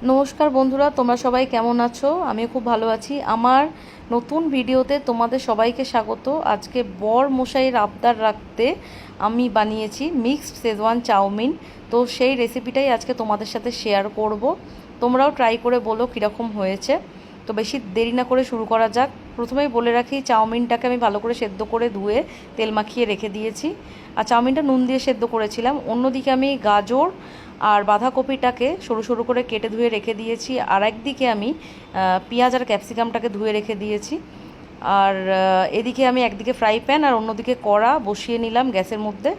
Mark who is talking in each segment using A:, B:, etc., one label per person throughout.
A: নমস্কার বন্ধুরা, তোমরা সবাই কেমন আছো? আমি খুব ভালো আছি। আমার নতুন ভিডিওতে তোমাদের সবাইকে স্বাগত। আজকে বর মশাইয়ের আবদার রাখতে আমি বানিয়েছি মিক্সড শেজওয়ান চাউমিন। তো সেই রেসিপিটাই আজকে তোমাদের সাথে শেয়ার করব। তোমরাও ট্রাই করে বলো কীরকম হয়েছে। তো বেশি দেরি না করে শুরু করা যাক। প্রথমেই বলে রাখি, চাউমিনটাকে আমি ভালো করে সেদ্ধ করে ধুয়ে তেল মাখিয়ে রেখে দিয়েছি। আর চাউমিনটা নুন দিয়ে সেদ্ধ করেছিলাম। অন্যদিকে আমি গাজর আর বাঁধাকপিটাকে সরু সরু করে কেটে ধুয়ে রেখে দিয়েছি। আর একদিকে আমি পেঁয়াজ আর ক্যাপসিকামটাকে ধুয়ে রেখে দিয়েছি। আর এদিকে আমি একদিকে ফ্রাই প্যান আর অন্যদিকে কড়া বসিয়ে নিলাম গ্যাসের মধ্যে।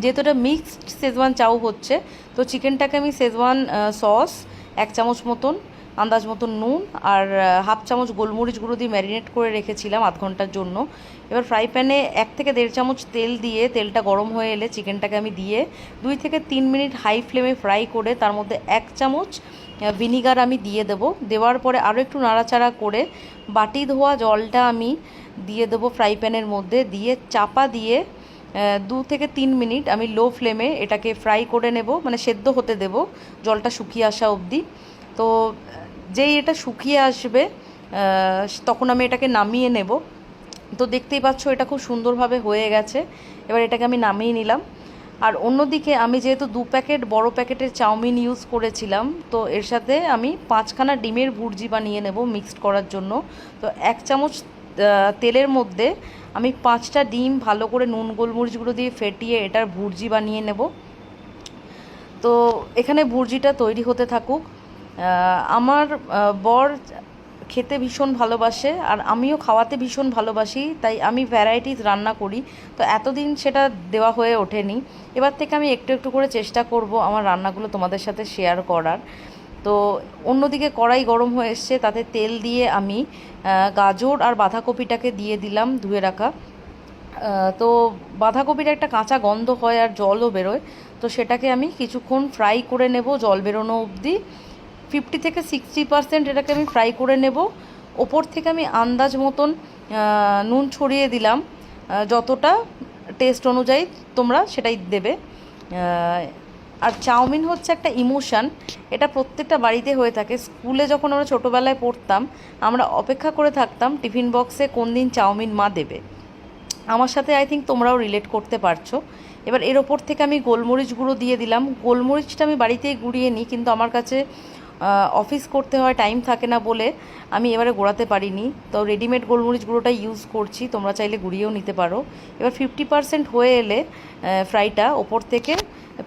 A: যেহেতু এটা মিক্সড শেজওয়ান চাউ হচ্ছে, তো চিকেনটাকে আমি শেজওয়ান সস 1 চামচ মতন, আন্দাজ মতন নুন আর হাফ চামচ গোলমরিচ গুঁড়ো দিয়ে ম্যারিনেট করে রেখেছিলাম আধ ঘন্টার জন্য। এবার ফ্রাই প্যানে 1 থেকে 1.5 চামচ তেল দিয়ে, তেলটা গরম হয়ে এলে চিকেনটাকে আমি দিয়ে 2 থেকে 3 মিনিট হাই ফ্লেমে ফ্রাই করে তার মধ্যে 1 চামচ ভিনিগার আমি দিয়ে দেবো। দেওয়ার পরে আরও একটু নাড়াচাড়া করে বাটি ধোয়া জলটা আমি দিয়ে দেবো ফ্রাই প্যানের মধ্যে, দিয়ে চাপা দিয়ে 2 থেকে 3 মিনিট আমি লো ফ্লেমে এটাকে ফ্রাই করে নেব, মানে সেদ্ধ হতে দেব জলটা শুকিয়ে আসা অবধি। তো যেই এটা শুকিয়ে আসবে তখন আমি এটাকে নামিয়ে নেব। তো দেখতেই পাচ্ছ এটা খুব সুন্দরভাবে হয়ে গেছে। এবার এটাকে আমি নামিয়ে নিলাম। আর অন্যদিকে আমি যেহেতু 2 প্যাকেট বড় প্যাকেটের চাউমিন ইউজ করেছিলাম, তো এর সাথে আমি 5খানা ডিমের ভুর্জি বানিয়ে নেব মিক্সড করার জন্য। তো 1 চামচ তেলের মধ্যে আমি 5টা ডিম ভালো করে নুন গোলমরিচগুলো দিয়ে ফেটিয়ে এটার ভুর্জি বানিয়ে নেব। তো এখানে ভুর্জিটা তৈরি হতে থাকুক। আমার বর খেতে ভীষণ ভালোবাসে আর আমিও খাওয়াতে ভীষণ ভালোবাসি, তাই আমি ভ্যারাইটিস রান্না করি। তো এতদিন সেটা দেওয়া হয়ে ওঠেনি। এবার থেকে আমি একটু একটু করে চেষ্টা করব আমার রান্নাগুলো তোমাদের সাথে শেয়ার করার। তো অন্যদিকে কড়াই গরম হয়ে এসছে, তাতে তেল দিয়ে আমি গাজর আর বাঁধাকপিটাকে দিয়ে দিলাম ধুয়ে রাখা। তো বাঁধাকপির একটা কাঁচা গন্ধ হয় আর জলও বেরোয়, তো সেটাকে আমি কিছুক্ষণ ফ্রাই করে নেব জল বেরোনো অবধি। 50 থেকে 60% এটাকে আমি ফ্রাই করে নেব। ওপর থেকে আমি আন্দাজ মতন নুন ছড়িয়ে দিলাম, যতটা টেস্ট অনুযায়ী তোমরা সেটাই দেবে। আর চাউমিন হচ্ছে একটা ইমোশান, এটা প্রত্যেকটা বাড়িতে হয়ে থাকে। স্কুলে যখন আমরা ছোটোবেলায় পড়তাম, আমরা অপেক্ষা করে থাকতাম টিফিন বক্সে কোন দিন চাউমিন মা দেবে। আমার সাথে আই থিঙ্ক তোমরাও রিলেট করতে পারছো। এবার এর ওপর থেকে আমি গোলমরিচ গুঁড়ো দিয়ে দিলাম। গোলমরিচটা আমি বাড়িতেই গুঁড়িয়ে নিই, কিন্তু আমার কাছে অফিস করতে হয়, টাইম থাকে না বলে আমি এবারে গোড়াতে পারিনি। তো রেডিমেড গোলমরিচ গুঁড়োটা ইউজ করছি, তোমরা চাইলে গুঁড়িয়েও নিতে পারো। এবার 50% হয়ে এলে ফ্রাইটা ওপর থেকে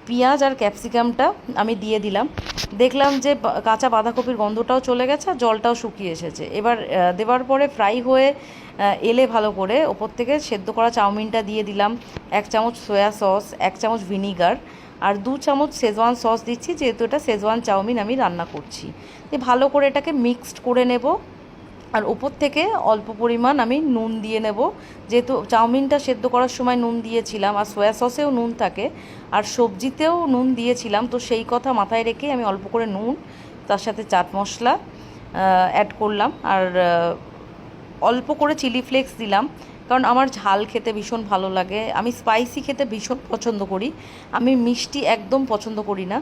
A: পেঁয়াজ আর ক্যাপসিকামটা আমি দিয়ে দিলাম। দেখলাম যে কাঁচা বাঁধাকপির গন্ধটাও চলে গেছে আর জলটাও শুকিয়ে এসেছে। এবার দেওয়ার পরে ফ্রাই হয়ে এলে ভালো করে ওপর থেকে সেদ্ধ করা চাউমিনটা দিয়ে দিলাম। 1 চামচ সয়া সস, 1 চামচ ভিনিগার আর 2 চামচ শেজওয়ান সস দিচ্ছি, যেহেতু এটা শেজওয়ান চাউমিন আমি রান্না করছি। ভালো করে এটাকে মিক্সড করে নেব। আর ওপর থেকে অল্প পরিমাণ আমি নুন দিয়ে নেব, যেহেতু চাউমিনটা সেদ্ধ করার সময় নুন দিয়েছিলাম আর সয়া সসেও নুন থাকে আর সবজিতেও নুন দিয়েছিলাম। তো সেই কথা মাথায় রেখে আমি অল্প করে নুন, তার সাথে চাট মশলা অ্যাড করলাম আর অল্প করে চিলি ফ্লেক্স দিলাম, কারণ আমার ঝাল খেতে ভীষণ ভালো লাগে। আমি স্পাইসি খেতে ভীষণ পছন্দ করি, আমি মিষ্টি একদম পছন্দ করি না।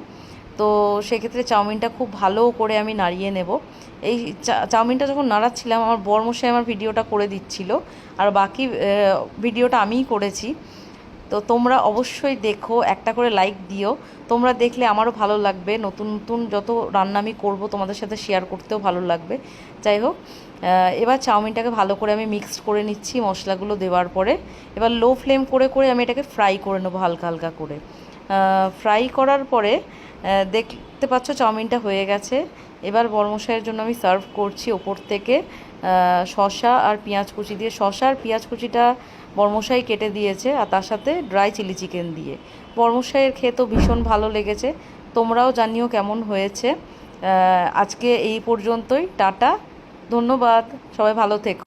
A: তো সেক্ষেত্রে চাউমিনটা খুব ভালো করে আমি নাড়িয়ে নেব। এই চাউমিনটা যখন নাড়াচ্ছিলাম, আমার বরমশাই আমার ভিডিওটা করে দিচ্ছিল আর বাকি ভিডিওটা আমিই করেছি। তো তোমরা অবশ্যই দেখো, একটা করে লাইক দিও। তোমরা দেখলে আমারও ভালো লাগবে, নতুন নতুন যত রান্না আমি করব তোমাদের সাথে শেয়ার করতেও ভালো লাগবে। যাই হোক, এবার চাউমিনটাকে ভালো করে আমি মিক্সড করে নিচ্ছি মশলাগুলো দেওয়ার পরে। এবার লো ফ্লেম করে করে আমি এটাকে ফ্রাই করে নেবো হালকা হালকা করে। ফ্রাই করার পরে দেখতে পাচ্ছ চাউমিনটা হয়ে গেছে। এবার বরমশাইয়ের জন্য আমি সার্ভ করছি ওপর থেকে শসা আর পেঁয়াজ কুচি দিয়ে। শসা আর পেঁয়াজ কুচিটা বরমশাই কেটে দিয়েছে আর তার সাথে ড্রাই চিলি চিকেন দিয়ে। বরমশাইয়ের খেয়ে তো ভীষণ ভালো লেগেছে। তোমরাও জানিও কেমন হয়েছে। আজকে এই পর্যন্তই, টাটা, ধন্যবাদ, সবাই ভালো থেকো।